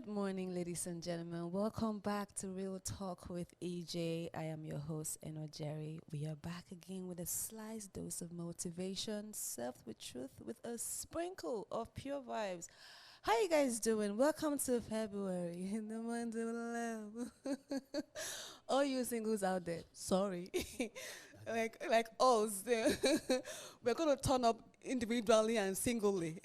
Good morning, ladies and gentlemen. Welcome back to Real Talk with EJ. I am your host, Eno Jerry. We are back again with a slice dose of motivation, served with truth, with a sprinkle of pure vibes. How you guys doing? Welcome to February in the month of love. All you singles out there, sorry. like us, we're gonna turn up individually and singly.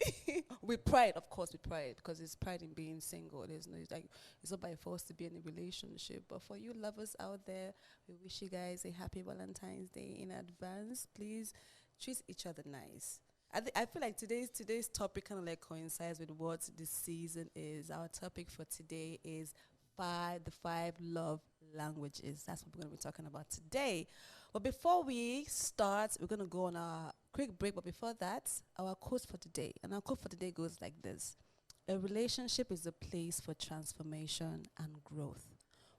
With pride, of course, with pride, because it's pride in being single. There's no, it's not by force to be in a relationship. But for you lovers out there, we wish you guys a happy Valentine's Day in advance. Please treat each other nice. I feel like today's topic kind of like coincides with what this season is. Our topic for today is the five love languages. That's what we're going to be talking about today. But before we start, we're going to go on a quick break. But before that, our quote for today. And our quote for today goes like this. A relationship is a place for transformation and growth.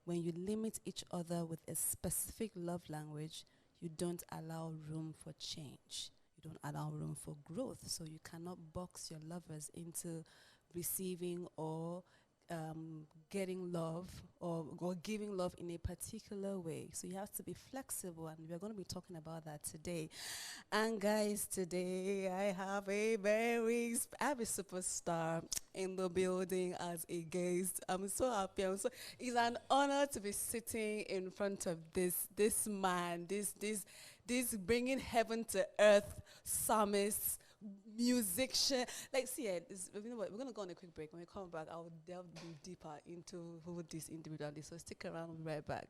When you limit each other with a specific love language, you don't allow room for change. You don't allow room for growth. So you cannot box your lovers into receiving or getting love or giving love in a particular way. So you have to be flexible, and we're going to be talking about that today. And guys, today I have I have a superstar in the building as a guest. I'm so happy. It's an honor to be sitting in front of this man, this bringing heaven to earth psalmist, musician. Like, see, you know what? We're gonna go on a quick break. When we come back, I'll delve deeper into who this individual is. So stick around. We'll be right back.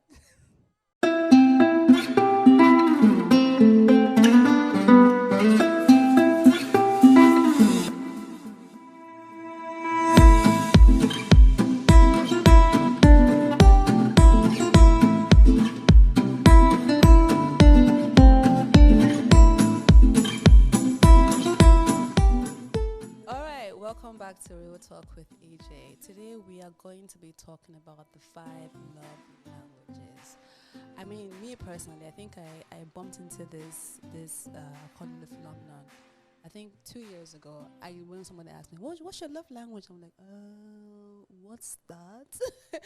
Welcome back to Real Talk with EJ. Today we are going to be talking about the five love languages. I mean, me personally, I think I bumped into this called the phenomenon. I think 2 years ago, when somebody asked me, what's your love language? I'm like, what's that?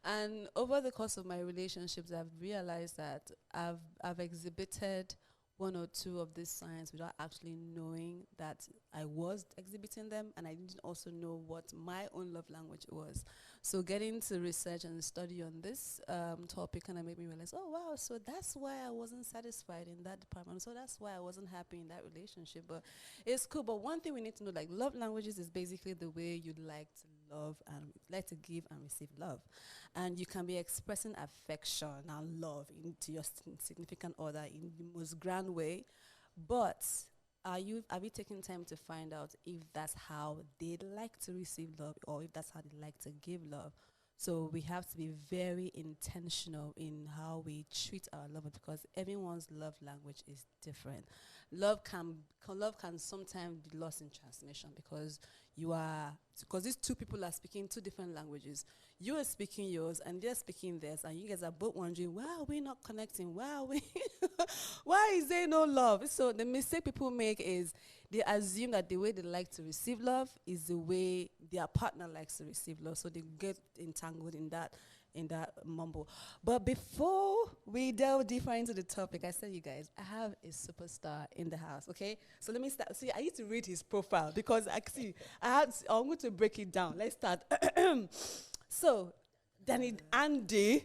And over the course of my relationships, I've realized that I've exhibited one or two of these signs without actually knowing that I was exhibiting them, and I didn't also know what my own love language was. So getting to research and study on this topic kind of made me realize, oh wow, so that's why I wasn't satisfied in that department. So that's why I wasn't happy in that relationship. But it's cool. But one thing we need to know, like, love languages is basically the way you like to love and like to give and receive love. And you can be expressing affection and love into your significant other in the most grand way, but have you taken time to find out if that's how they like to receive love or if that's how they like to give love? So we have to be very intentional in how we treat our lover, because everyone's love language is different. Love can sometimes be lost in transmission because these two people are speaking two different languages. You are speaking yours and they're speaking theirs, and you guys are both wondering, why are we not connecting? Why is there no love? So the mistake people make is they assume that the way they like to receive love is the way their partner likes to receive love. So they get entangled in that mumble. But before we delve deeper into the topic, I said, you guys, I have a superstar in the house, okay? So let me start. See, I need to read his profile because I'm going to break it down. Let's start. So, Dani Andi.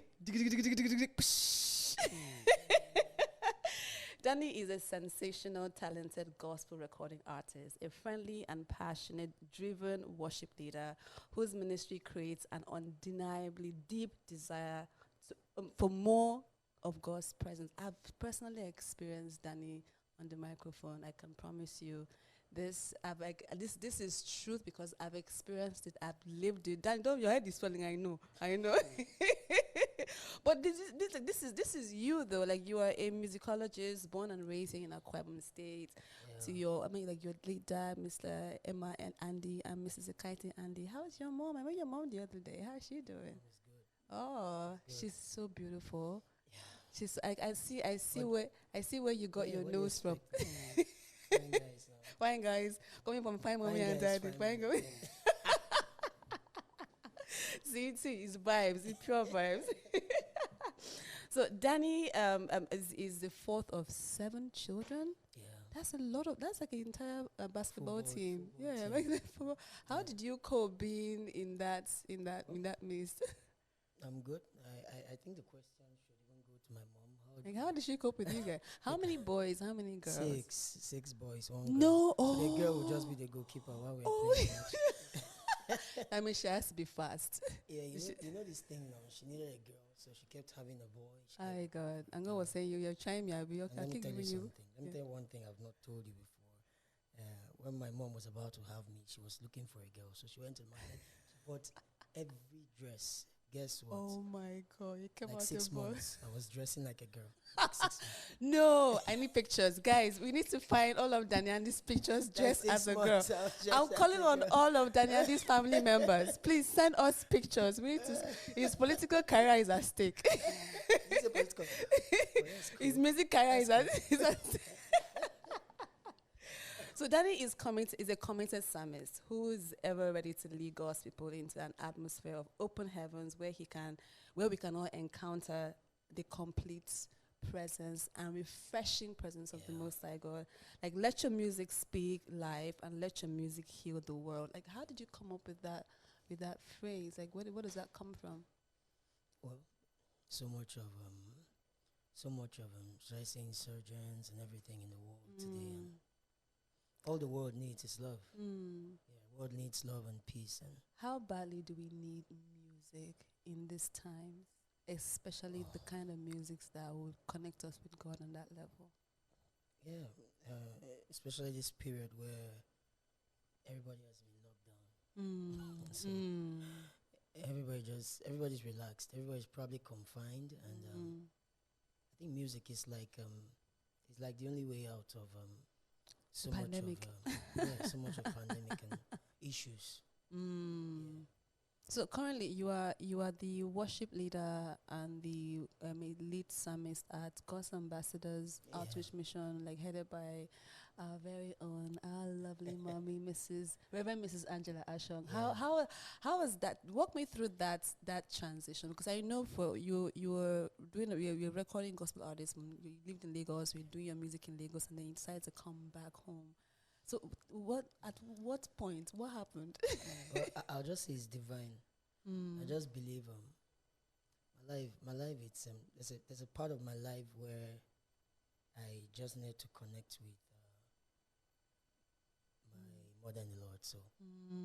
Dani is a sensational, talented gospel recording artist, a friendly and passionate, driven worship leader whose ministry creates an undeniably deep desire for more of God's presence. I've personally experienced Dani on the microphone. I can promise you this is truth because I've experienced it. I've lived it. Dani, your head is swelling. I know. But this is you though. Like, you are a musicologist, born and raised in Akwa Ibom State. Yeah. To your late dad, Mr. Emma and Andy, and Mrs. Ekaite Andy. How's your mom? I met your mom the other day. How's she doing? Oh, good. She's so beautiful. Yeah. She's I see where you got your nose from. Fine guys. Fine guys. Coming from fine mommy and daddy. Fine guys. See, it's vibes, it's pure vibes. So Danny is the fourth of seven children. Yeah. That's a lot of. That's like an entire basketball team. Yeah, team. like the football. How Yeah. did you cope being in that midst? I'm good. I think the question should even go to my mom. Like, how did she cope with you guys? How many boys? How many girls? Six boys, one girl. No, So the girl will just be the goalkeeper while we're playing the match. I mean, she has to be fast. Yeah, you know this thing now. She needed a girl, so she kept having a boy. My God, and God was saying you're trying me. I'll be okay. And I let me keep tell you giving you. something. Let me tell you one thing I've not told you before. When my mom was about to have me, she was looking for a girl, so she went to the market. She bought every dress. Guess what? Oh my God, you came like out 6 the boss. months, I was dressing like a girl. Like 6 months. No, I need pictures, guys. We need to find all of Dani Andi's pictures dressed as a girl. I'm calling on all of Dani Andi's family members. Please send us pictures. We need to. His political career is at stake. He's a political. His music career is at stake. So Dani is a committed psalmist who is ever ready to lead God's people into an atmosphere of open heavens where we can all encounter the complete presence and refreshing presence of the Most High God. Like, let your music speak life and let your music heal the world. Like, how did you come up with that phrase? Like, where does that come from? Well, so much of should I say insurgents and everything in the world today. And all the world needs is love. Yeah, world needs love and peace. And how badly do we need music in this time, especially the kind of music that would connect us with God on that level? Yeah, especially this period where everybody has been locked down. So everybody's relaxed. Everybody's probably confined, and I think music is like the only way out of so pandemic. So much of pandemic and issues. Yeah. So currently, you are the worship leader and the lead psalmist at God's Ambassadors Outreach Mission, like headed by our very own, our lovely mommy, Reverend Mrs. Angela Ashong. Yeah. How was that? Walk me through that transition, because I know for you're recording gospel artists. You lived in Lagos, you're doing your music in Lagos, and then you decided to come back home. So at what point, what happened? Well, I'll just say it's divine. I just believe my life it's there's a part of my life where I just need to connect with my mother in the Lord. So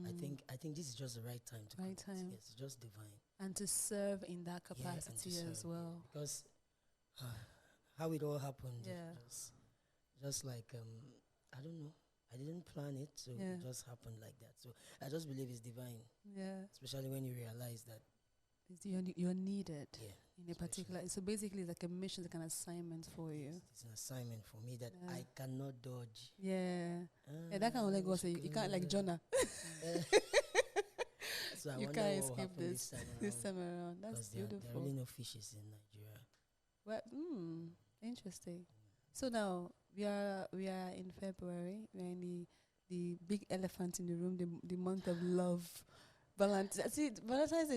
I think this is just the right time to connect. Yes, it's just divine. And to serve in that capacity as well. Because how it all happened, just like I don't know. I didn't plan it, so it just happened like that. So I just believe it's divine. Yeah. Especially when you realize that you're needed in a especially particular. So basically, it's like a mission, like an assignment for you. It's an assignment for me that I cannot dodge. Yeah. That can only go. So you can't like Jonah. So I you wonder can't what will escape happen this time around. That's beautiful. There are really no fishes in Nigeria. Well, interesting. So now we are in February. We're in the big elephant in the room, the month of love. Valentine's Day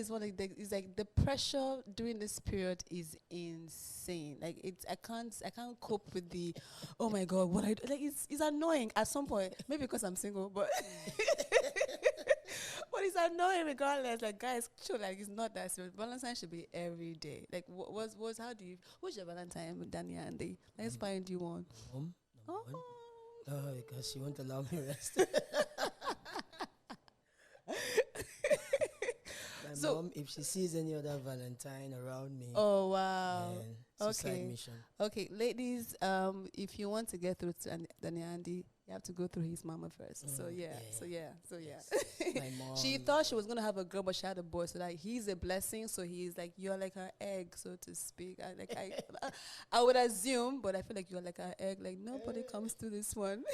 is it's like the pressure during this period is insane. Like I can't cope with the oh my God, what I do. Like it's annoying at some point. Maybe because I'm single, but but it's annoying regardless. Like guys, sure, like it's not that serious. Valentine's should be every day. Like what's who's your Valentine with Dani Andi? Let's find you one. Because she won't allow me rest. My mom, if she sees any other Valentine around me, oh wow, suicide mission. Okay, ladies, if you want to get through to Dani Andi, you have to go through his mama first. So yeah. My mom. She thought she was gonna have a girl, but she had a boy. So like he's a blessing. So he's like you're like her egg, so to speak. I would assume, but I feel like you're like her egg. Like nobody comes to this one.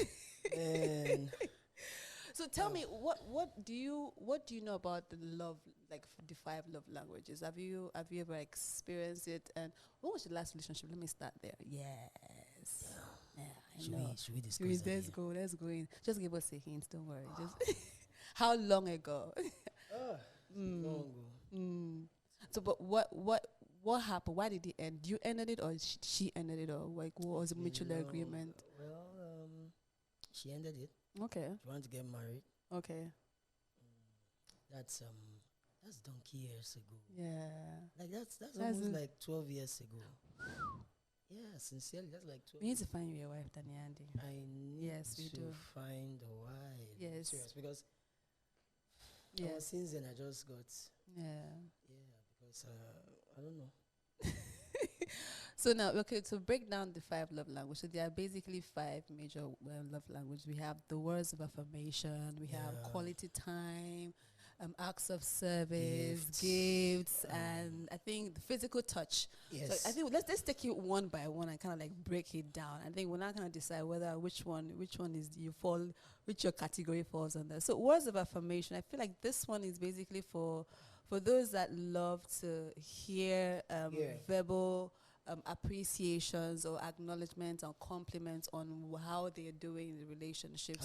So tell me, what do you know about the love, like the 5 love languages? Have you ever experienced it? And what was your last relationship? Let me start there. Yes. Yeah, should we discuss that? Let's go in. Just give us a hint. Don't worry. Just how long ago? Long ago. Mm. So, but what happened? Why did it end? You ended it, or she ended it, or like what was a mutual agreement? Well, she ended it. Okay. She wanted to get married. Okay. That's donkey years ago. Yeah. Like that's almost like 12 years ago. Yeah, sincerely, that's like 12. We need to find you a wife, Dani Andi. I need to find a wife. Yes. Serious, because since then I just got because I don't know. So now, okay, to break down the 5 love languages, so there are basically 5 major love languages. We have the words of affirmation, we have quality time, acts of service, gifts, and I think the physical touch. Yes. So I think let's take it one by one and kind of like break it down. I think we're not going to decide whether which one is which your category falls under. So words of affirmation, I feel like this one is basically for those that love to hear verbal appreciations or acknowledgements or compliments on how they're doing in the relationship.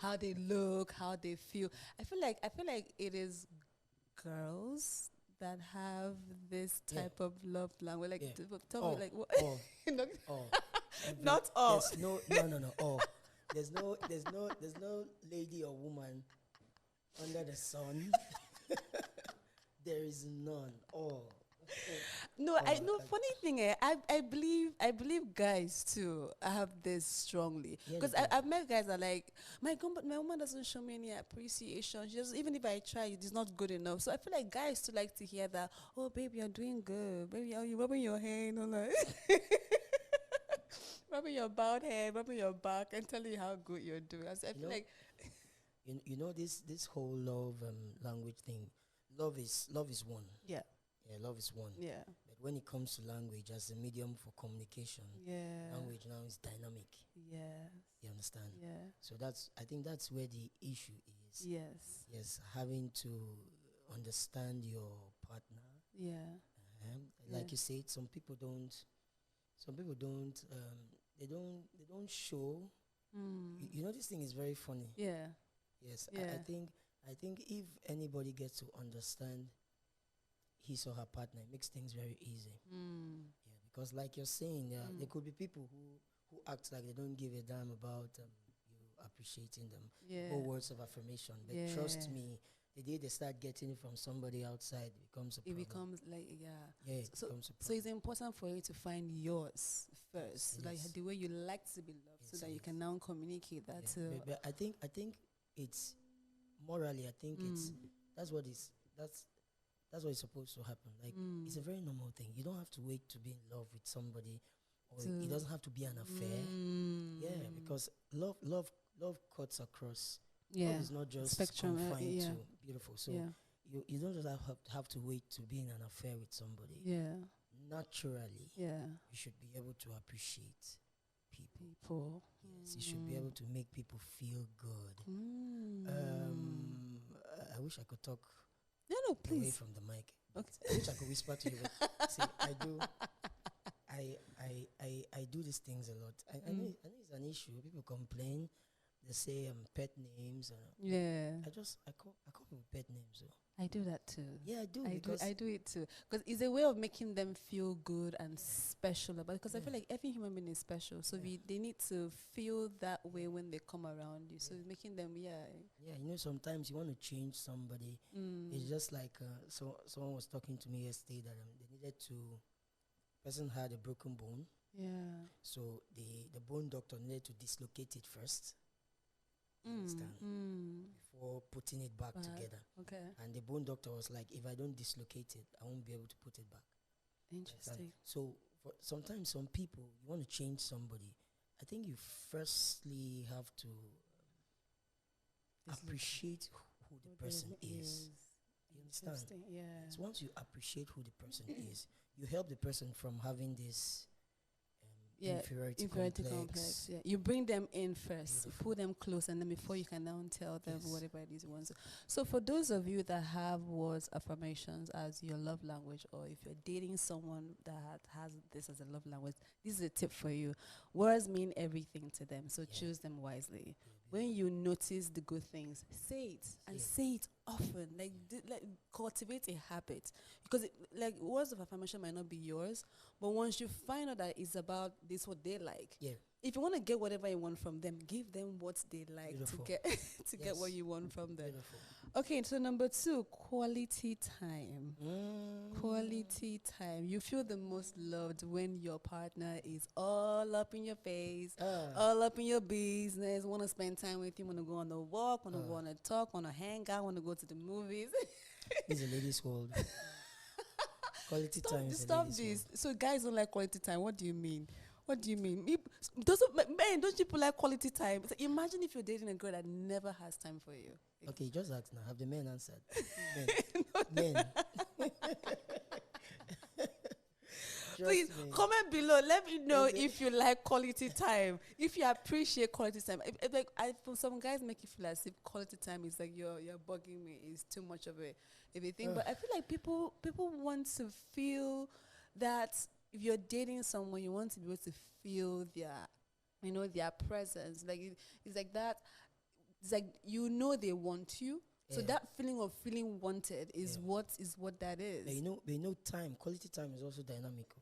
How they look, how they feel. I feel like it is girls that have this type of love language. Like, tell me, like, what? Not all. No. All. There's no lady or woman under the sun. There is none. All. No, I know. Funny thing, I believe guys too have this strongly, because I've met guys that are like, my woman doesn't show me any appreciation. She just, even if I try, it's not good enough. So I feel like guys too like to hear that. Oh, baby, you're doing good. Baby, are you rubbing your hair? Like rubbing your bald head, rubbing your back, and telling you how good you're doing. So I feel like you know this whole love language thing. Love is one. Yeah. Yeah, love is one. Yeah. But when it comes to language as a medium for communication, language now is dynamic. Yes. You understand? Yeah. So I think that's where the issue is. Yes. Yes, having to understand your partner. Yeah. Like you said, some people don't show. You know, this thing is very funny. Yeah. Yes. Yeah. I think if anybody gets to understand his or her partner, it makes things very easy. Yeah, because like you're saying, there could be people who act like they don't give a damn about you appreciating them. Yeah. Or words of affirmation. But trust me, the day they start getting it from somebody outside, it becomes a problem. It becomes like, it becomes a problem. So it's important for you to find yours first, like the way you like to be loved, so that you can now communicate that to. But I think it's morally, I think that's what is supposed to happen. Like it's a very normal thing. You don't have to wait to be in love with somebody, or it doesn't have to be an affair. Yeah, because love cuts across. Yeah, love is not just spectrum, confined to beautiful. So you don't just have to wait to be in an affair with somebody. Yeah, naturally. Yeah, you should be able to appreciate people. Yes, you should be able to make people feel good. I wish I could talk. No, please. Away from the mic. Okay. I wish I could whisper to you. See, I do these things a lot. I know it's an issue. People complain. They say pet names. I call people pet names. So. I do that too. Yeah, I do. I do it too. Because it's a way of making them feel good and special. Because I feel like every human being is special. So they need to feel that way when they come around you. So it's making them, Yeah, you know, sometimes you want to change somebody. It's just like, someone was talking to me yesterday that they needed to, person had a broken bone. Yeah. So the bone doctor needed to dislocate it first. Understand? Before putting it back together. Okay. And the bone doctor was like, if I don't dislocate it, I won't be able to put it back. Interesting. So sometimes some people, you want to change somebody, I think you firstly have to appreciate who the person is. You understand? Yeah. So once you appreciate who the person is, you help the person from having this inferiority complex. Yeah, you bring them in first, you pull them close, and then before you can now tell them whatever it is you want. So for those of you that have words affirmations as your love language, or if you're dating someone that has this as a love language, this is a tip for you. Words mean everything to them, so choose them wisely. When you notice the good things, say it, and say it often. Like cultivate a habit, because like words of affirmation might not be yours, but once you find out that it's about this what they like, if you want to get whatever you want from them, give them what they like. Beautiful. To get to get what you want from them. Beautiful. Okay, so number 2, quality time. Quality time. You feel the most loved when your partner is all up in your face, all up in your business, want to spend time with you, want to go on a walk, want to go on a talk, want to hang out, want to go to the movies. It's a ladies' world. Quality time is stop this. World. So guys don't like quality time. What do you mean? What do you mean? Don't people like quality time? So imagine if you're dating a girl that never has time for you. Okay, just ask now. Have the men answered? Men. Please comment below. Let me know if you like quality time. If you appreciate quality time. For some guys make you feel as if quality time is like you're bugging me. It's too much of a thing. But I feel like people want to feel that. If you're dating someone, you want to be able to feel their presence. Like it's like that. It's like they want you. Yeah. So that feeling of feeling wanted is what that is. But time, quality time is also dynamical.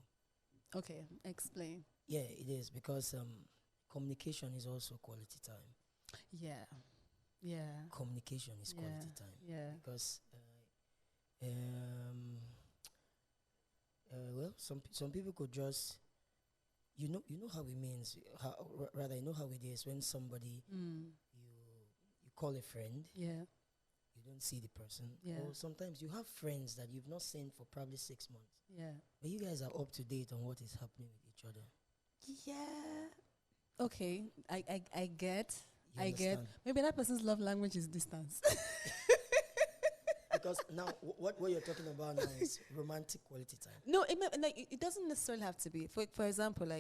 Okay, explain. Yeah, it is, because communication is also quality time. Yeah. Communication is quality time. Yeah. Because well, some people could just, you know how it means, rather you know how it is when somebody you call a friend, you don't see the person, or sometimes you have friends that you've not seen for probably 6 months, but you guys are up to date on what is happening with each other. Okay, I get. Maybe that person's love language is distance. Because now, what you're talking about now is romantic quality time. No, it doesn't necessarily have to be. For example,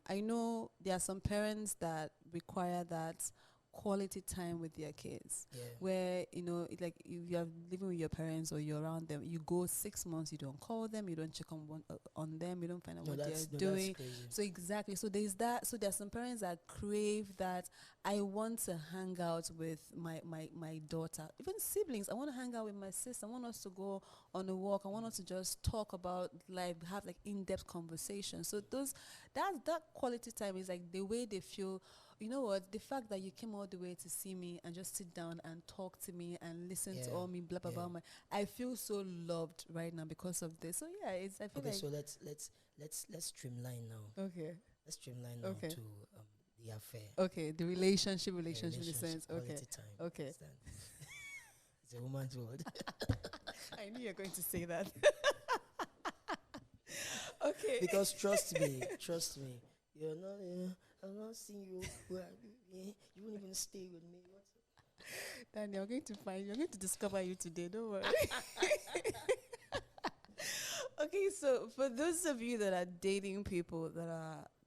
I know there are some parents that require that quality time with their kids, where like if you're living with your parents or you're around them, you go 6 months, you don't call them, you don't check on them, you don't find out what they're doing. So exactly, so there's that. So there's some parents that crave that. I want to hang out with my daughter, even siblings. I want to hang out with my sister. I want us to go on a walk. I want us to just talk about life, have like in-depth conversations. So that quality time is like the way they feel. You know what? The fact that you came all the way to see me and just sit down and talk to me and listen to all me blah blah blah. I feel so loved right now because of this. So yeah, I feel okay. So let's streamline now. Okay. Let's streamline now to the affair. Okay, the relationship in the sense. Okay. Time. Okay. It's a woman's world. I knew you were going to say that. Okay. Because trust me, you're not. I'm not seeing you. You won't even stay with me. Dani, you're going to discover you today. Don't worry. Okay, so for those of you that are dating people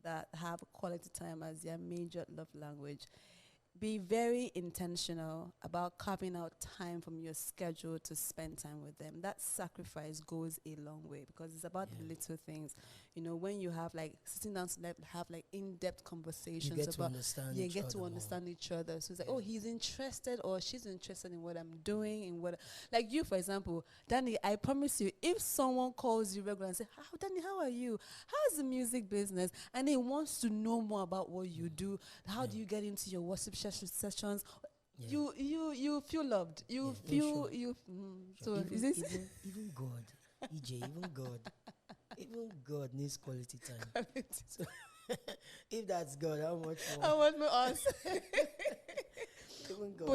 that have quality time as their major love language, be very intentional about carving out time from your schedule to spend time with them. That sacrifice goes a long way because it's about the little things. When you have like sitting down to have like in-depth conversations, you get to understand each other. So it's like, oh, he's interested or she's interested in what I'm doing, in what, like you, for example, Dani, I promise you, if someone calls you regularly and say, Dani, how are you? How's the music business? And he wants to know more about what you do. How do you get into your worship sessions? You feel loved. You feel sure. you. Sure. So is this even God, EJ, even God needs quality time. So if that's God, how much more? How much more us? Even God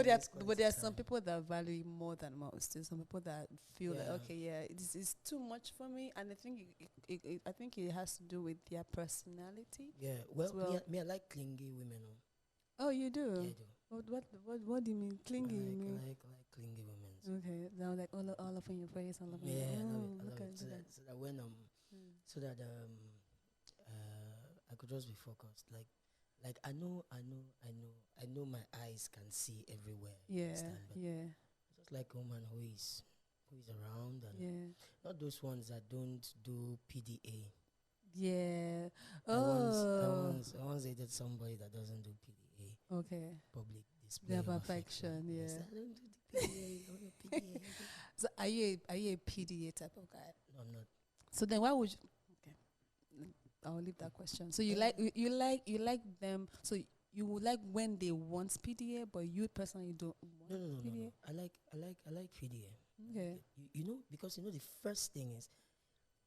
but there are some people that value it more than most. There's some people that feel like, okay, this is too much for me, and I think it has to do with their personality. Yeah, well. Me, I like clingy women. Oh, you do? Yeah, I do. What do you mean? Clingy? I like clingy women. Okay, now like all up in your face, all up in your I love it. So that when I could just be focused. Like I know my eyes can see everywhere. Yeah. Just like a woman who is around and not those ones that don't do PDA. Yeah. I once dated somebody that doesn't do PDA. Okay. Public display. Their perfection. Yes, Yeah. I don't do the PDA. So are you a PDA type of guy? No, I'm not. So then why would you? Okay, I'll leave that question. So you like them. So you would like when they want PDA, but you personally don't want PDA. No. I like PDA. Okay. You know, because the first thing is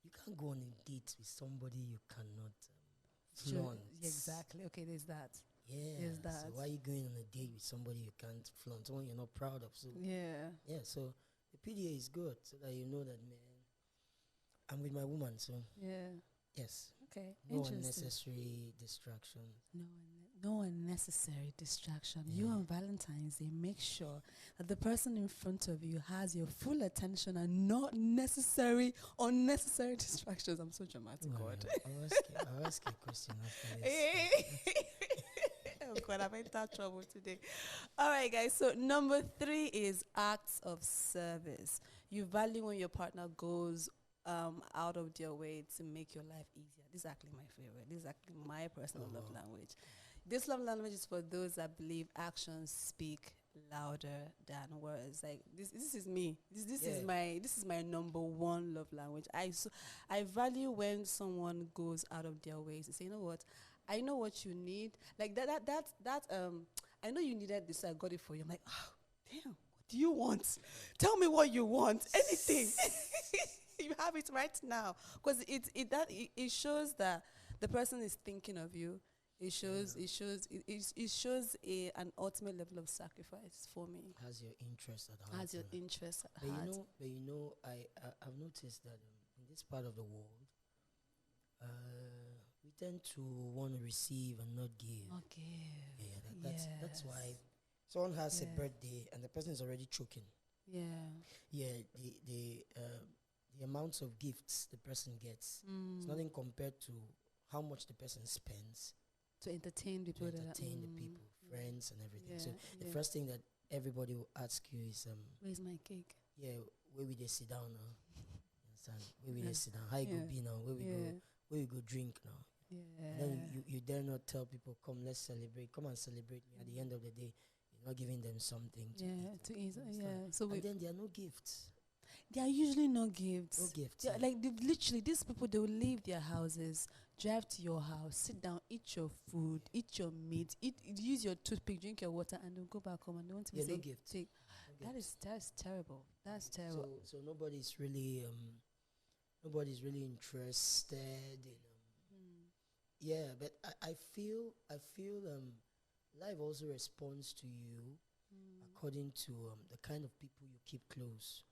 you can't go on a date with somebody you cannot flaunt. Exactly. Okay, there's that. Yeah. There's that. So why are you going on a date with somebody you can't flaunt, someone you're not proud of? So yeah. So the PDA is good so that you know that, man, I'm with my woman. So yes. Okay. No unnecessary distraction. No unnecessary distraction. Yeah. You on Valentine's Day, make sure that the person in front of you has your full attention and not unnecessary distractions. I'm so dramatic, God. I'll ask you a question after this. Oh God, I'm in that trouble today. All right, guys. So number 3 is acts of service. You value when your partner goes out of their way to make your life easier. This is actually my favorite. This is actually my personal love language. This love language is for those that believe actions speak louder than words. Like this is me. This is my number 1 love language. I value when someone goes out of their way to say, you know what, I know what you need. Like that I know you needed this, so I got it for you. I'm like, oh damn, what do you want? Tell me what you want. Anything. You have it right now. Because it shows that the person is thinking of you. It shows an ultimate level of sacrifice for me. Has your interest at heart. But you know, I've noticed that in this part of the world, we tend to want to receive and not give. That's why someone has a birthday and the person is already choking. The amounts of gifts the person gets is nothing compared to how much the person spends to entertain people, friends and everything. So the first thing that everybody will ask you is, where's my cake? Yeah, where we they sit down now? Understand? Where we they sit down? How you go be now? Where we go drink now? And then you dare not tell people, come, let's celebrate. Come and celebrate me. At the end of the day, you're not giving them something to eat. So and then there are no gifts. There are usually no gifts. No gifts. Like literally, these people, they will leave their houses, drive to your house, sit down, eat your food, eat your meat, use your toothpick, drink your water, and they'll go back home and they want to say, no gifts. That's terrible. That's terrible. So nobody's really interested in but I feel life also responds to you according to the kind of people you keep close.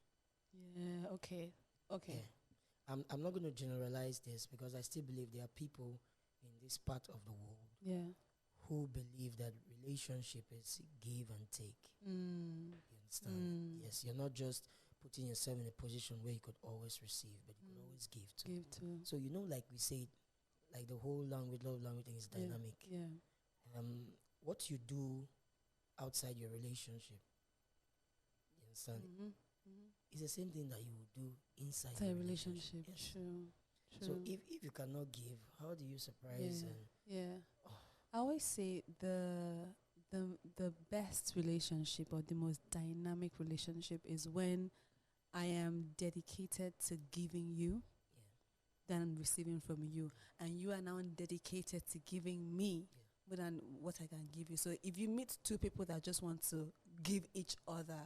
Yeah, okay. Yeah. I'm not going to generalize this because I still believe there are people in this part of the world who believe that relationship is give and take. You understand? Yes, you're not just putting yourself in a position where you could always receive, but you could always give too. So like we said, like the whole love language thing is dynamic. What you do outside your relationship, you understand? It's the same thing that you would do inside your relationship. Yes. True. So if you cannot give, how do you surprise? I always say the best relationship or the most dynamic relationship is when I am dedicated to giving you than receiving from you, and you are now dedicated to giving me more than what I can give you. So if you meet two people that just want to give each other,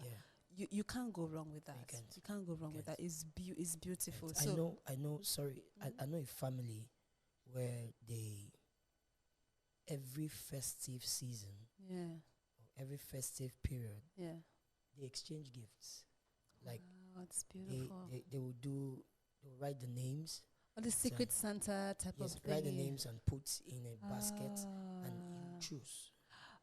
you can't go wrong with that. You can't go wrong with that. It's beautiful. So I know. Sorry, I know a family where every festive season, or every festive period, they exchange gifts. Like it's beautiful. They will write the names. Or the Secret Santa type of thing. Write the names and put in a basket and you choose.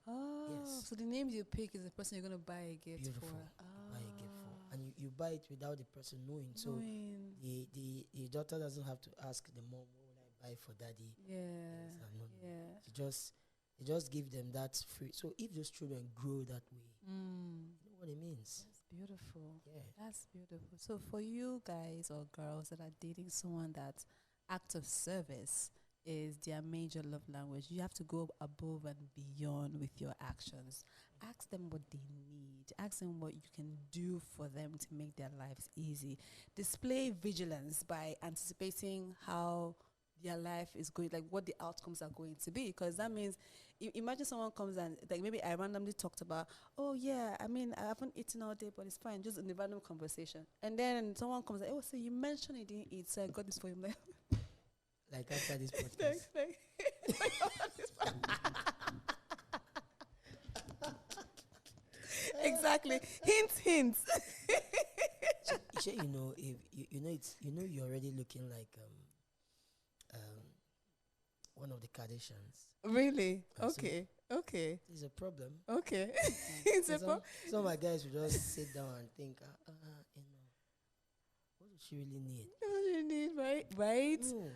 So the names you pick is the person you're going to buy a gift Beautiful. for. Buy a gift for. And you buy it without the person knowing. So the daughter doesn't have to ask the mom, what would I buy for daddy? You just give them that free. So if those children grow that way, you know what it means. That's beautiful. Yeah. That's beautiful. So for you guys or girls that are dating someone that act of service is their major love language, you have to go above and beyond with your actions. Ask them what they need. Ask them what you can do for them to make their lives easy. Display vigilance by anticipating how their life is going, like what the outcomes are going to be. Because that means, imagine someone comes and, like, maybe I randomly talked about, oh yeah, I mean, I haven't eaten all day, but it's fine, just in the random conversation. And then someone comes like, oh, so you mentioned you didn't eat, so I got this for you. Like after this podcast. Exactly. Hints. So, you know, if you're already looking like one of the Kardashians. Really? Okay. Okay. It's a problem. Okay. It's a problem. Some of my guys will just sit down and think, what does she really need? What do you need, right? Right? No.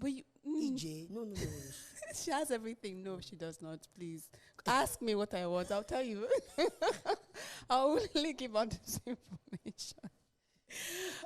But you, EJ, no. She has everything. No, she does not. Please ask me what I want. I'll tell you. I'll only give out this information.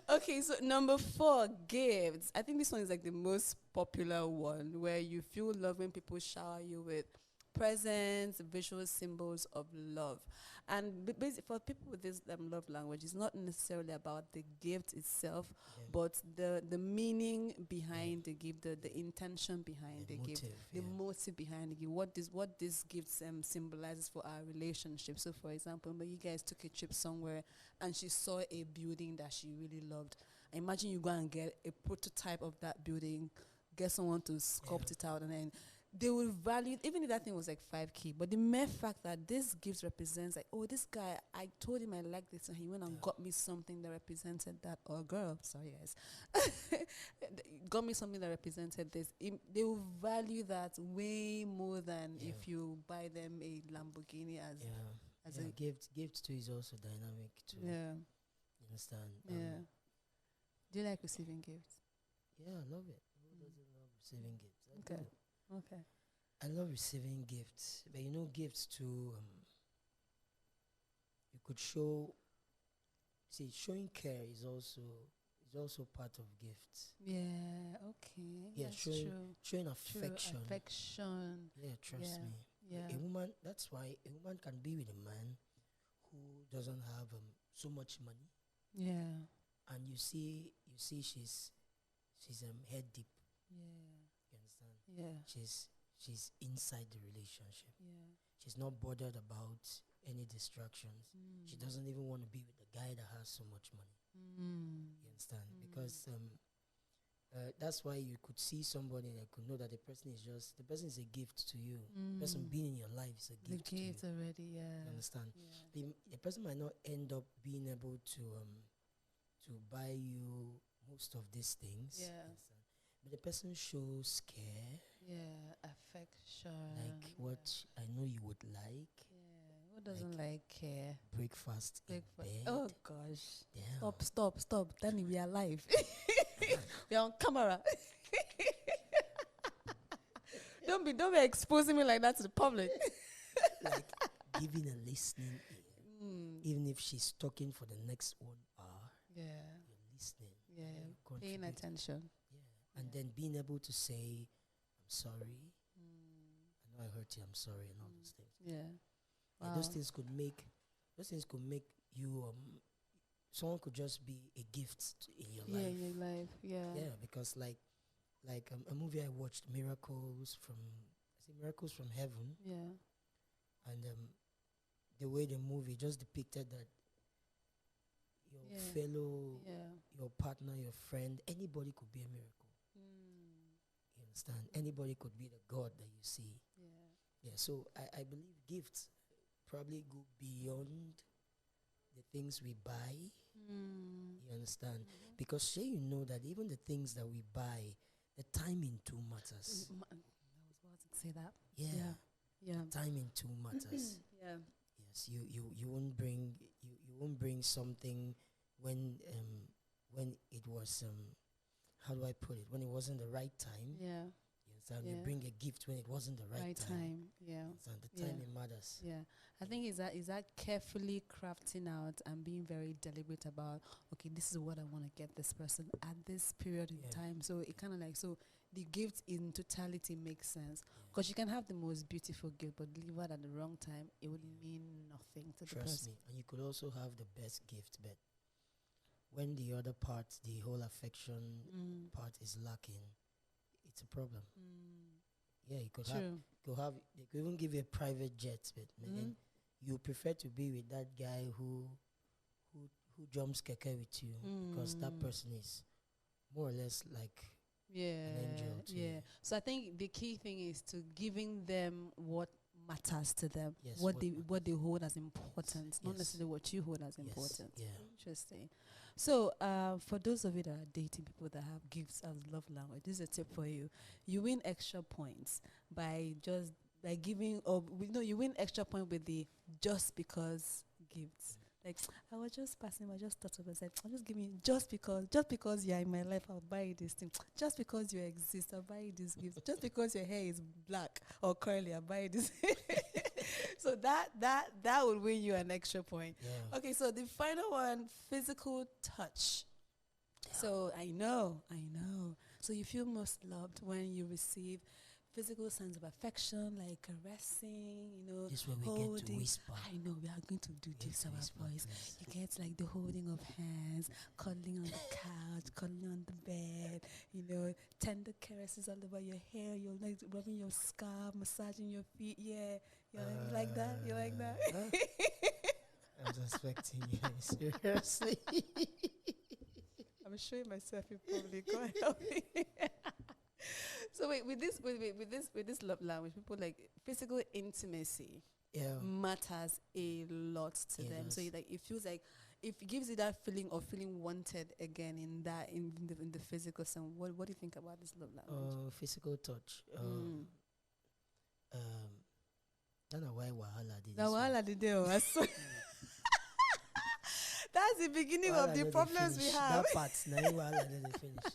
Okay, so number 4, gifts. I think this one is like the most popular one, where you feel love when people shower you with presents, visual symbols of love. And basically, for people with this love language, it's not necessarily about the gift itself, but the meaning behind the gift, the intention behind the gift, the motive behind the gift, what this gift symbolizes for our relationship. So, for example, when you guys took a trip somewhere and she saw a building that she really loved, imagine you go and get a prototype of that building, get someone to sculpt it out, and then they will value, even if that thing was like 5K, but the mere fact that this gift represents, like, oh, this guy, I told him I like this, and he went and got me something that represented that, or girl, sorry guys, got me something that represented this. They will value that way more than if you buy them a Lamborghini as a gift. Gift too is also dynamic too. Yeah. You understand? Yeah. Do you like receiving gifts? Yeah, I love it. Who doesn't love receiving gifts? Okay. Okay. I love receiving gifts, but gifts too. You could show. See, showing care is also part of gifts. Yeah. Okay. Yeah, that's true. Showing affection. True affection. Yeah, trust me. Yeah. A woman. That's why a woman can be with a man who doesn't have so much money. Yeah. And you see she's head deep. Yeah. You understand? Yeah. She's inside the relationship. Yeah. She's not bothered about any distractions. She doesn't even want to be with the guy that has so much money. You understand? Because that's why you could see somebody that could know that the person is a gift to you. The person being in your life is a gift to you. Already, yeah. You understand? Yeah. The person might not end up being able to buy you most of these things. Yeah. But the person shows care. Yeah, affection. Like what I know you would like. Yeah. Who doesn't like care? Breakfast in bed. Oh gosh. Damn. Stop. Dani, we are live. We are on camera. Don't be exposing me like that to the public. Like giving a listening ear. Even if she's talking for the next 1 hour. Yeah. You're listening. Yeah. Paying attention. Yeah. And then being able to say, I'm sorry. I know I hurt you, I'm sorry, and all those things. Yeah. Wow. And those things could make you someone could just be a gift in your life. Yeah, in your life. Yeah. Yeah, because like a movie I watched, Miracles from Heaven. Yeah. And the way the movie just depicted that your fellow, your partner, your friend, anybody could be a miracle. You understand? Anybody could be the God that you see. Yeah. So I believe gifts probably go beyond the things we buy. You understand? Because say you know that even the things that we buy, the timing too matters. I was about to say that. Yeah. Timing too matters. Yeah. Yes, you won't bring something when it was how do I put it, when it wasn't the right time. Yeah. You understand? You bring a gift when it wasn't the right time. Yeah. And the timing matters. Yeah. I think is that carefully crafting out and being very deliberate about, okay, this is what I want to get this person at this period in time. So it kind of like, so the gift in totality makes sense. Because you can have the most beautiful gift, but delivered at the wrong time, it would mean nothing to the person. Trust me. And you could also have the best gift, but when the other part, the whole affection part is lacking, it's a problem. Yeah, you could have, they could even give you a private jet, but then you prefer to be with that guy who jumps keke with you because that person is more or less like an angel to you. So I think the key thing is to giving them what matters to them, yes, what they hold as important, not necessarily what you hold as important. Yeah. Interesting. So for those of you that are dating people that have gifts as love language, this is a tip for you. You win extra points by giving, or you win extra point with the just because gifts. Like, I was just passing, I just thought of it, I'm just giving you, just because you're in my life, I'll buy you this thing. Just because you exist, I'll buy you this gift. Just because your hair is black or curly, I'll buy you this. So that would win you an extra point. Yeah. Okay, so the final one, physical touch. Yeah. So I know. So you feel most loved when you receive physical signs of affection, like caressing, this way we holding. Get to whisper. I know we are going to do this, our voice. You get like the holding of hands, cuddling on the couch, cuddling on the bed, tender caresses all over your hair, you're like rubbing your scalp, massaging your feet. Yeah, you like that? You like that? I was expecting you, seriously. I'm showing myself in public. Go and help me. So wait, with this love language, people like physical intimacy matters a lot to them. So it feels like, if it gives you that feeling of feeling wanted again in the physical sense. What do you think about this love language? Physical touch. That's why wahala did. Wahala did it. That's the beginning of the problems we have. That part, now wahala did finish.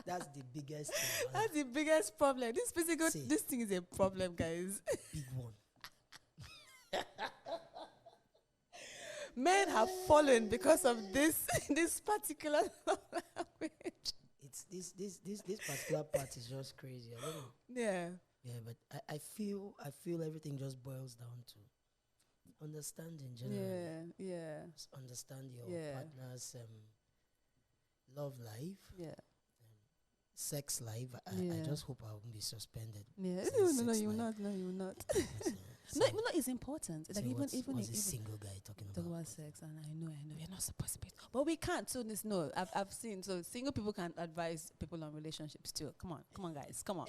That's the biggest thing. That's the biggest problem. This thing is a problem, guys. Big one. Men have fallen because of this particular language. It's this particular part is just crazy. I don't know. Yeah. Yeah, but I feel everything just boils down to understanding generally. Yeah. Just understand your partner's love life. Yeah. Sex life. I just hope I won't be suspended. Yeah. No, you're not. No, it's important. So like what's even a single guy talking about sex, and I know you're not supposed to be, but we can't. So I've seen. So single people can advise people on relationships too. Come on, guys, come on.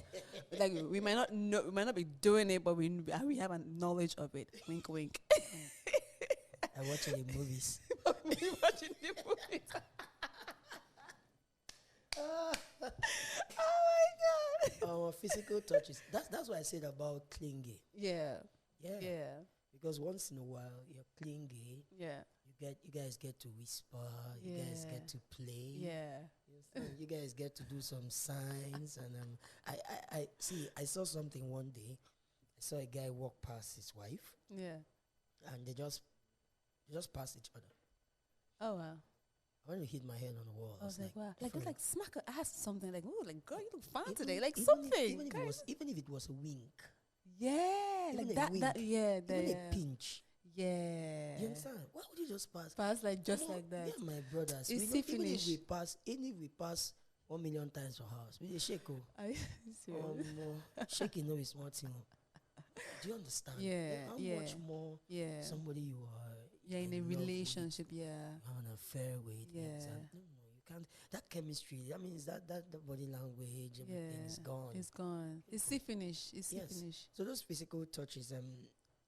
Like we might not know, we might not be doing it, but we have a knowledge of it. Wink, wink. I watch it in movies. We watching the movies. Oh my God! Our physical touches. That's what I said about clingy. Yeah. Because once in a while you're clingy. Yeah. You guys get to whisper. You guys get to play. Yeah. You guys get to do some signs, and I saw something one day. I saw a guy walk past his wife. Yeah. And they just passed each other. Oh wow. I want to hit my head on the wall. I was like, wow. Like, like smack her ass something. Like, oh, like, girl, you look fine today. Like, even something. Even if it was a wink. Yeah. Even like a wink, yeah. Even a pinch. Yeah. You understand? Why would you just pass? Pass like just like that. Yeah, my brothers. It's even if we pass 1 million times for house, we shake. Are you serious? Shaking no is small thing. Do you understand? Yeah. How much more somebody you are. Yeah, in a relationship, on a fair way. You can't. That chemistry. I mean, is that the body language? Everything is gone. It's gone. It's see finish. It's see finish. So those physical touches,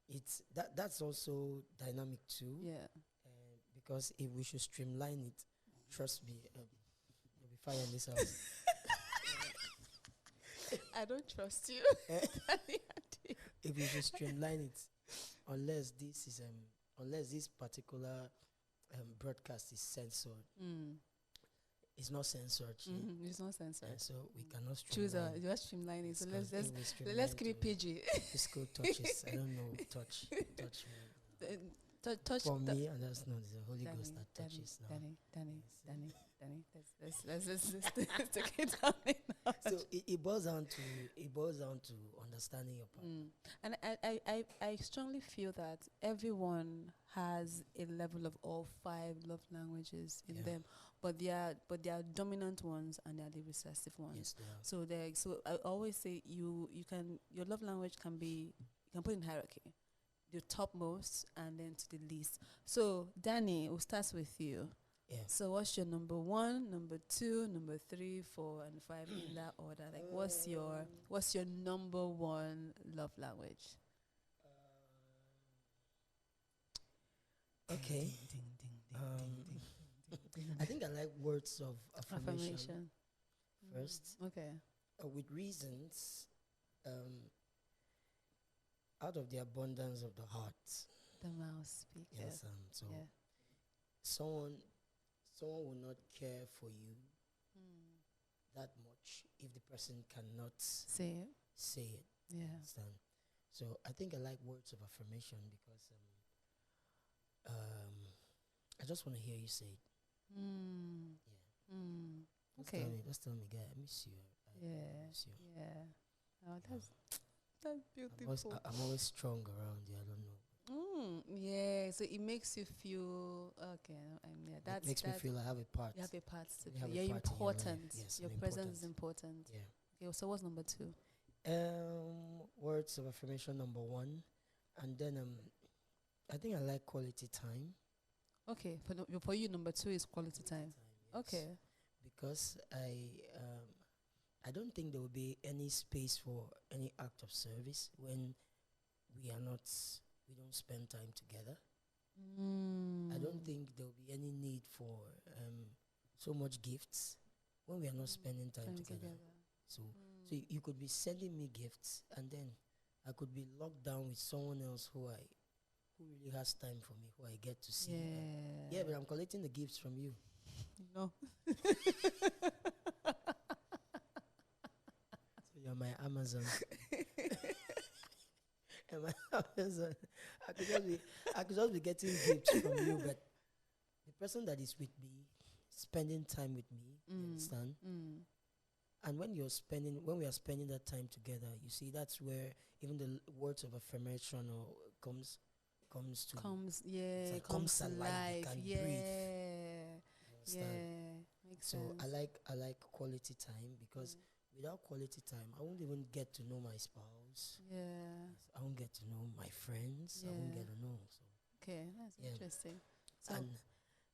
it's that's also dynamic too. Yeah. Because if we should streamline it, trust me, you'll be fire in this house. I don't trust you. If we should streamline it, unless this particular broadcast is censored, it's not censored. It's not censored. So we cannot choose streamline. just streamline it. So let's streamline keep it PG. Physical touches. I don't know touch me. Touch for me, and that's not the Holy Ghost that touches now. Danny. Let's take it down. So it boils down to understanding your partner. And I strongly feel that everyone has a level of all 5 love languages in them, but they are dominant ones and they are the recessive ones. Yes, they are. So I always say your love language can be, you can put in hierarchy, the topmost and then to the least. So Danny, we'll start with you. Yeah. So what's your number 1, number 2, number 3, 4, and 5 in that order? Like what's your number 1 love language? Okay. I think I like words of affirmation. First. Okay. With reasons, out of the abundance of the heart, the mouth speaks. Yes, so someone will not care for you that much if the person cannot say it. Yeah. Understand? So I think I like words of affirmation because I just want to hear you say it. Yeah. Okay. Just tell me, guy, I miss you. I miss you. Yeah. Oh, that's beautiful. I'm always strong around you. I don't know. Yeah. So it makes you feel okay. That makes me feel I have a part. You have a part to play. You're important. Your presence is important. Yeah. Okay. So what's number 2? Words of affirmation number 1, and then I think I like quality time. Okay. For you, number 2 is quality time. Yes. Okay. Because I don't think there will be any space for any act of service when we don't spend time together. I don't think there will be any need for so much gifts when we are not spending time together. So you could be sending me gifts, and then I could be locked down with someone else who really has time for me, who I get to see. Yeah, but I'm collecting the gifts from you. No. So you're my Amazon. And my Amazon. I could just be getting gifts from you, but the person that is with me, spending time with me, you understand? And when we are spending that time together, you see, that's where even the words of affirmation comes alive. You can breathe. Makes so sense. I like quality time, because without quality time, I won't even get to know my spouse. I won't get to know my friends. I won't get to know. So okay, that's interesting. So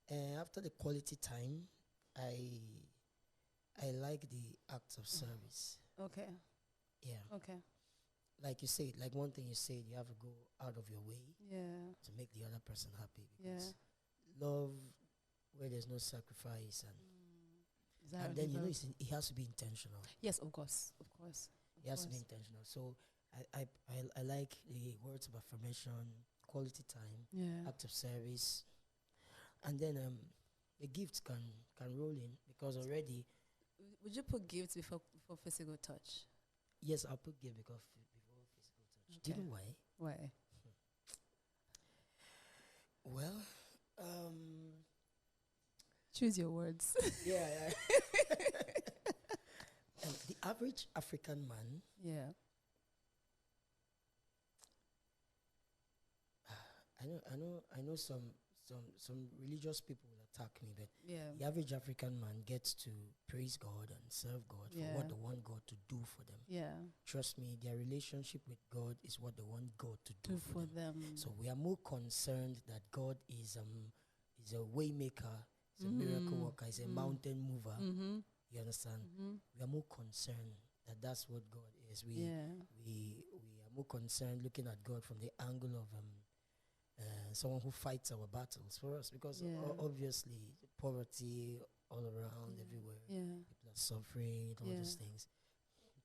and after the quality time, I like the acts of service. Okay. Yeah. Okay. Like you said, like one thing you said, you have to go out of your way to make the other person happy. Because love where there's no sacrifice and then it has to be intentional. Yes, of course. It has to be intentional. So I like the words of affirmation, quality time, act of service, and then the gifts can roll in, because already. Would you put gifts before physical touch? Yes, I'll put gift before physical touch. Do you know why? Why? Well, choose your words. Yeah. The average African man. Yeah. I know some religious people will attack me, but Yeah. the average African man gets to praise God and serve God for what they want God to do for them. Yeah. Trust me, their relationship with God is what they want God to do for them. So we are more concerned that God is a way maker, is a miracle worker, is a mountain mover. You understand? We are more concerned that that's what God is. We are more concerned looking at God from the angle of someone who fights our battles for us, because obviously poverty all around everywhere, people are suffering, all those things,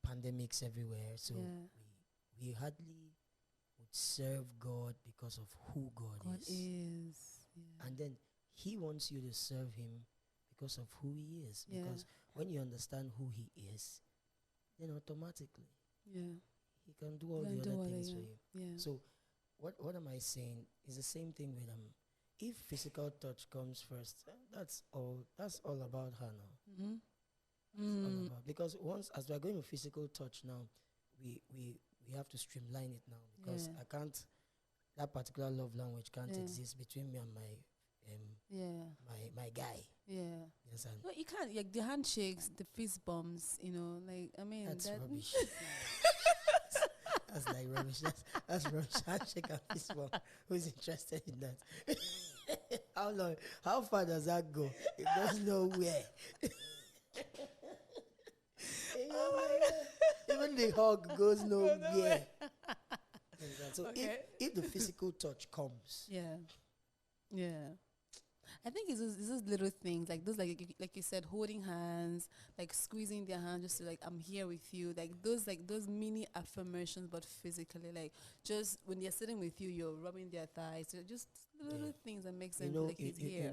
pandemics everywhere. So we hardly would serve God because of who God is. Yeah. And then He wants you to serve Him because of who he is. Because when you understand who he is, then automatically, he can do all the other things for you. Yeah. So, what am I saying? Is the same thing with if physical touch comes first, that's all about her now. Mm-hmm. All about, because once, as we're going with physical touch now, we have to streamline it now, because I can't, that particular love language can't exist between me and my guy. Yeah. Yes, no, you can't, like the handshakes, the fist bumps, like, I mean, that's rubbish. That's like rubbish. That's rubbish. Handshake and fist bump. Who's interested in that? How long? How far does that go? It goes nowhere. Oh my God. Even the hug goes nowhere. So if the physical touch comes, I think it's those little things, like those, like you said, holding hands, like squeezing their hand, just to, like, I'm here with you, like those mini affirmations, but physically, like just when they're sitting with you, you're rubbing their thighs, so just little things that makes them feel like he's here.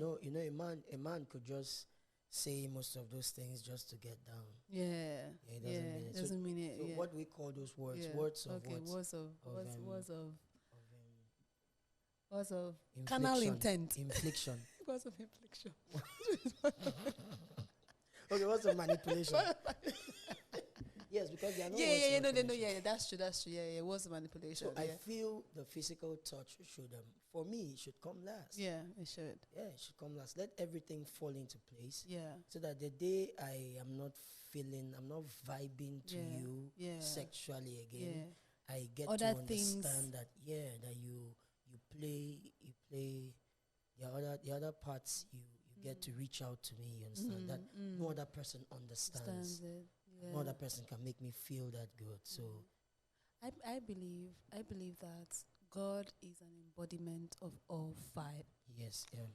A man could just say most of those things just to get down. It doesn't mean it. So what we call those words, words of carnal intent. Infliction. Words of infliction. Okay, what's of manipulation? Yes, because they are not that's true. Yeah, words of manipulation. So I feel the physical touch should, for me, it should come last. Yeah, it should. Yeah, it should come last. Let everything fall into place. Yeah. So that the day I'm not vibing to you sexually again, I get other to understand that that you play the other parts, you get to reach out to me. You understand that no other person understands it. No other person can make me feel that good. So I believe that God is an embodiment of all 5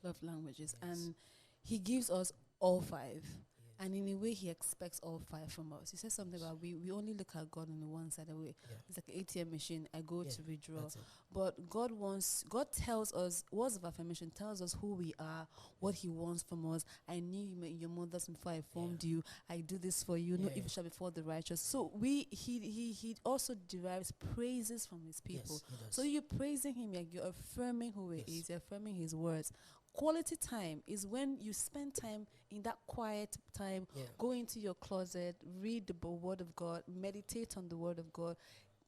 love languages, and he gives us all 5. And in a way, he expects all 5 from us. He says something about we only look at God on the one side of it. It's like an ATM machine. I go to withdraw. But God tells us, words of affirmation tells us who we are, what he wants from us. I knew you in your mother's before I formed you. I do this for you. No evil shall befall the righteous. So he also derives praises from his people. So you're praising him, you're affirming who he is, you're affirming his words. Quality time is when you spend time in that quiet time, go into your closet, read the word of God, meditate on the word of God,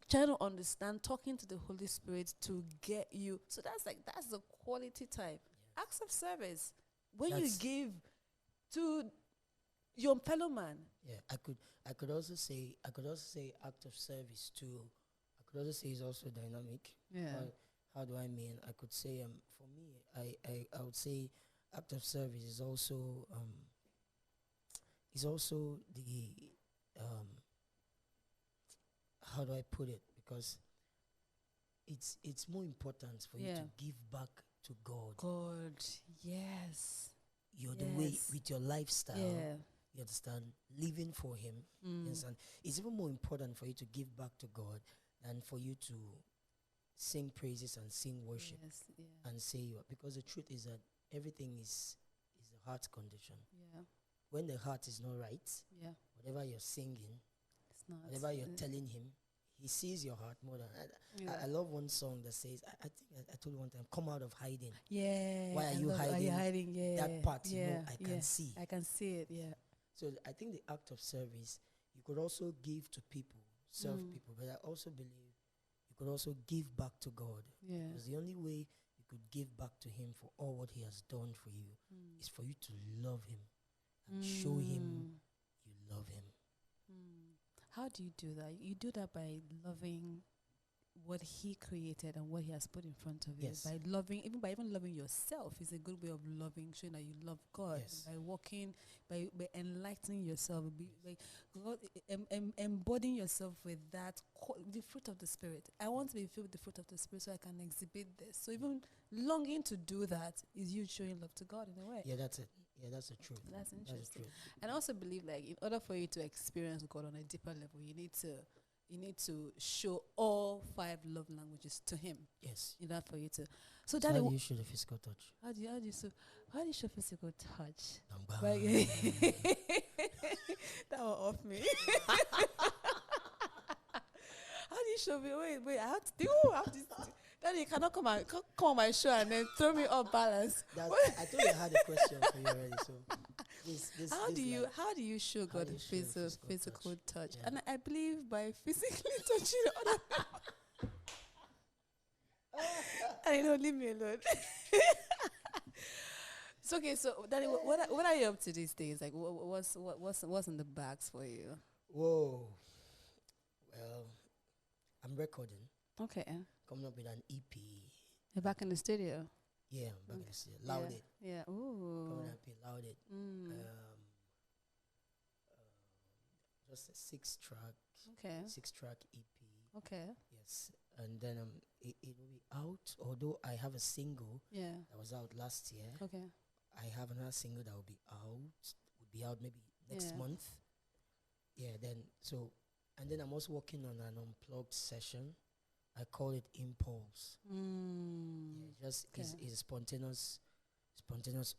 try to understand, talking to the Holy Spirit to get you. So that's the quality time. Acts of service. When you give to your fellow man. Yeah, I could also say act of service too. I could also say it's also dynamic. Yeah. How do I mean? I could say for me, I would say act of service is also the how do I put it? Because it's more important for you to give back to God. God, yes. You're the way with your lifestyle. Yeah. You understand? Living for him. You understand? It's even more important for you to give back to God than for you to sing praises and sing worship and say because the truth is that everything is a heart condition. Yeah. When the heart is not right, whatever you're singing, it's not, whatever you're telling him, he sees your heart more than I love one song that says, I think I told you one time, come out of hiding. Yeah. Why are you hiding? Yeah. That part, I can see. I can see it, yeah. So I think the act of service, you could also give to people, serve people, but I also believe you could also give back to God. Yeah. Because the only way you could give back to him for all what he has done for you is for you to love him and show him you love him. How do you do that? You do that by loving what he created and what he has put in front of you. By loving, even loving yourself is a good way of loving, showing that you love God. By walking, by enlightening yourself, by God, embodying yourself with that, the fruit of the Spirit. I want to be filled with the fruit of the Spirit so I can exhibit this. So even longing to do that is you showing love to God in a way. Yeah, that's it. Yeah, that's the truth. That's interesting. And I also believe, like, in order for you to experience God on a deeper level, you need to you need to show all 5 love languages to him. Yes. In order for you to. So Daddy, how do you show the physical touch? How do you show physical touch? That will off me. How do you show me? Wait, I have to do. Daddy, you cannot come on my show and then throw me off balance. I thought you had a question for you already. So how do you show God physical touch? Yeah. And I believe by physically touching other people. And you don't leave me alone. So okay, so Daddy, what are you up to these days? Like, what's in the bags for you? Whoa, well, I'm recording. Okay. Coming up with an EP. You're back in the studio. Yeah, I'm back in the studio. Loud it. Yeah. Ooh. Coming up with Loud it. Just a 6-track. Okay. 6-track EP. Okay. Yes, and then it will be out. Although I have a single. Yeah. That was out last year. Okay. I have another single that will be out maybe next month. Yeah, and then I'm also working on an unplugged session. I call it Impulse. Yeah, just is a spontaneous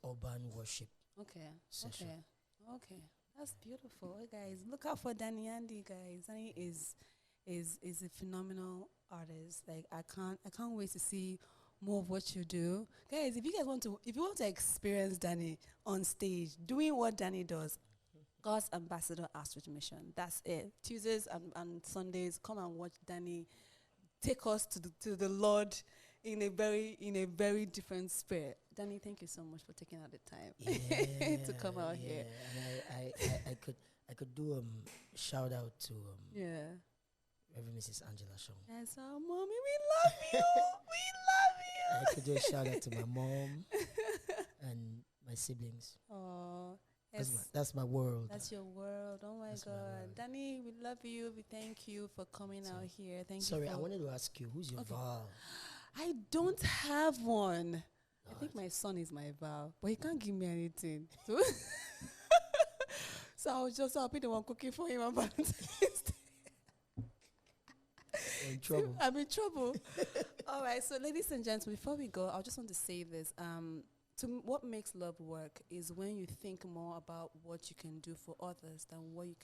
urban worship. Okay. Session. Okay. That's beautiful. Hey guys, look out for Dani Andi, guys. Dani is a phenomenal artist. Like I can't wait to see more of what you do. Guys, if you want to experience Dani on stage doing what Dani does, God's Ambassador Outreach Mission. That's it. Tuesdays and Sundays, come and watch Dani take us to the Lord in a very different spirit. Dani, thank you so much for taking out the time to come out here. And I could do shout out to Reverend Mrs. Angela Shaw. Yes, our mommy, we love you. We love you. I could do a shout out to my mom and my siblings. Oh. That's my world. That's your world. Oh my God. Dani, we love you. We thank you for coming out here. Thank you. Sorry, I wanted to ask you, who's your vow? I don't have one. I think my son is my vow, but he can't give me anything. So I'll be the one cooking for him on Valentine's Day. In trouble. I'm in trouble. All right. So, ladies and gents, before we go, I just want to say this. What makes love work is when you think more about what you can do for others than what you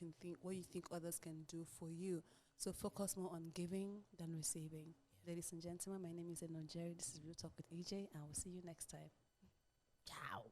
think others can do for you. So focus more on giving than receiving. Yeah. Ladies and gentlemen, my name is Ednon Jerry. This is Real Talk with EJ, and I will see you next time. Ciao.